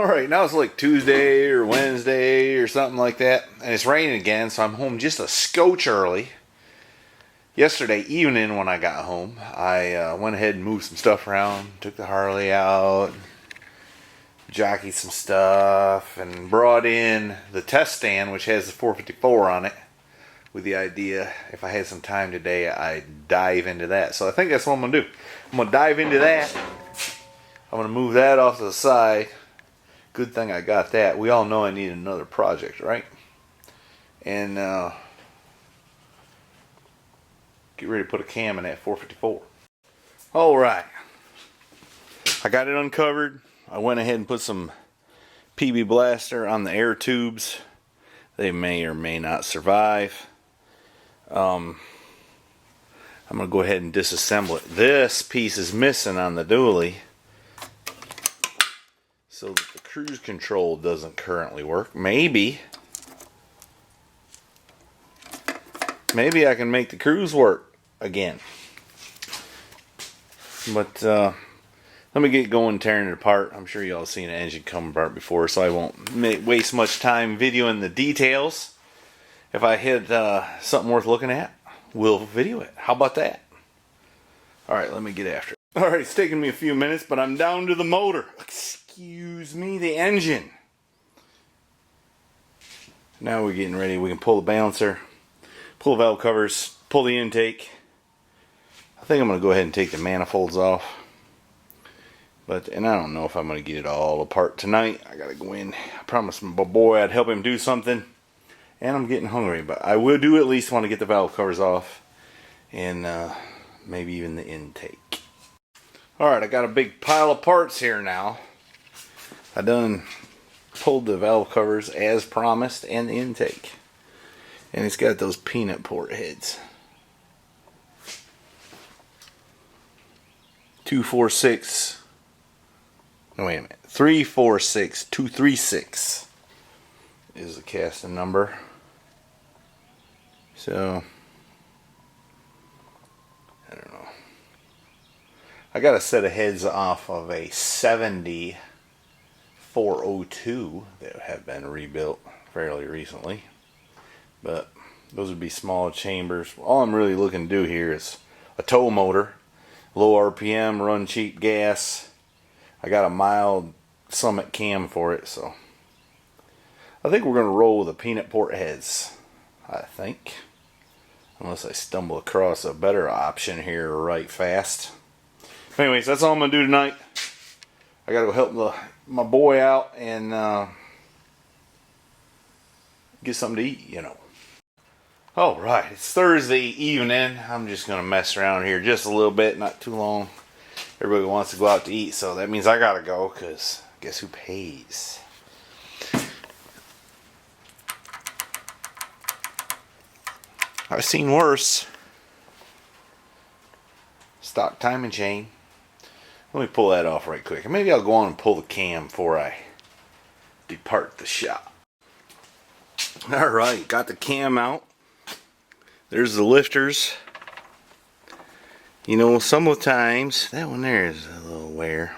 Alright, now it's like Tuesday or Wednesday or something like that. And it's raining again, so I'm home just a scotch early. Yesterday evening when I got home, I went ahead and moved some stuff around. Took the Harley out, jockeyed some stuff, and brought in the test stand, which has the 454 on it. With the idea, if I had some time today, I'd dive into that. So I think that's what I'm going to do. I'm going to dive into that. I'm going to move that off to the side. Good thing I got that. We all know I need another project, right? And get ready to put a cam in that 454. Alright. I got it uncovered. I went ahead and put some PB Blaster on the air tubes. They may or may not survive. I'm going to go ahead and disassemble it. This piece is missing on the dually, so that the cruise control doesn't currently work. Maybe I can make the cruise work again. But let me get going tearing it apart. I'm sure y'all seen an engine come apart before, so I won't waste much time videoing the details. If I hit something worth looking at, we'll video it. How about that? Alright, let me get after it. Alright, it's taking me a few minutes, but I'm down to the motor. Excuse me, the engine. Now we're getting ready. We can pull the balancer, pull the valve covers, pull the intake. I think I'm going to go ahead and take the manifolds off. And I don't know if I'm going to get it all apart tonight. I got to go in. I promised my boy I'd help him do something. And I'm getting hungry, but I will do at least want to get the valve covers off. And maybe even the intake. Alright, I got a big pile of parts here now. I done pulled the valve covers as promised and the intake. And it's got those peanut port heads. 246. No, wait a minute. 346236 is the casting number. So I don't know. I got a set of heads off of a 7402 that have been rebuilt fairly recently. But those would be small chambers. All I'm really looking to do here is a tow motor, low RPM, run cheap gas. I got a mild Summit cam for it, so I think we're going to roll with the peanut port heads. I think. Unless I stumble across a better option here right fast. Anyways, that's all I'm going to do tonight. I got to go help my boy out and get something to eat, you know. Alright, it's Thursday evening. I'm just going to mess around here just a little bit, not too long. Everybody wants to go out to eat, so that means I got to go, because guess who pays? I've seen worse. Stock timing chain. Let me pull that off right quick. Maybe I'll go on and pull the cam before I depart the shop. Alright, got the cam out. There's the lifters. You know, sometimes that one there is a little wear.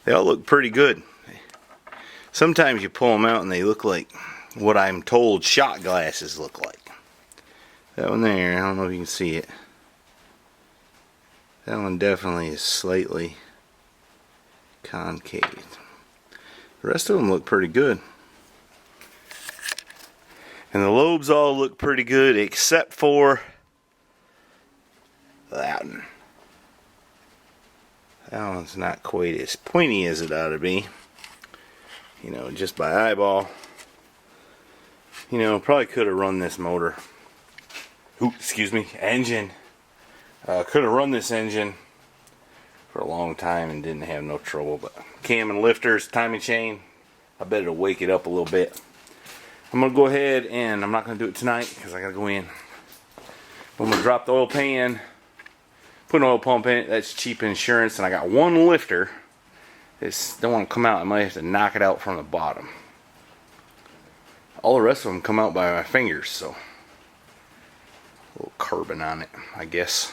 They all look pretty good. Sometimes you pull them out and they look like what I'm told shot glasses look like. That one there, I don't know if you can see it. That one definitely is slightly concave. The rest of them look pretty good. And the lobes all look pretty good except for that one. That one's not quite as pointy as it ought to be. You know, just by eyeball. You know, probably could have run this motor. Ooh, excuse me, engine. Could have run this engine for a long time and didn't have no trouble. But cam and lifters, timing chain, I bet it'll wake it up a little bit. I'm going to go ahead and I'm not going to do it tonight because I got to go in. I'm going to drop the oil pan, put an oil pump in it. That's cheap insurance. And I got one lifter. This don't want to come out. I might have to knock it out from the bottom. All the rest of them come out by my fingers, so a little carbon on it, I guess.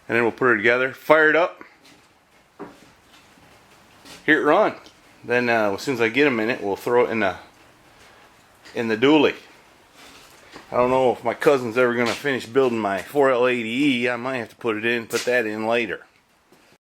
And then we'll put it together, fire it up, hear it run. Then as soon as I get a minute, we'll throw it in the dually. I don't know if my cousin's ever going to finish building my 4L80E. I might have to put that in later.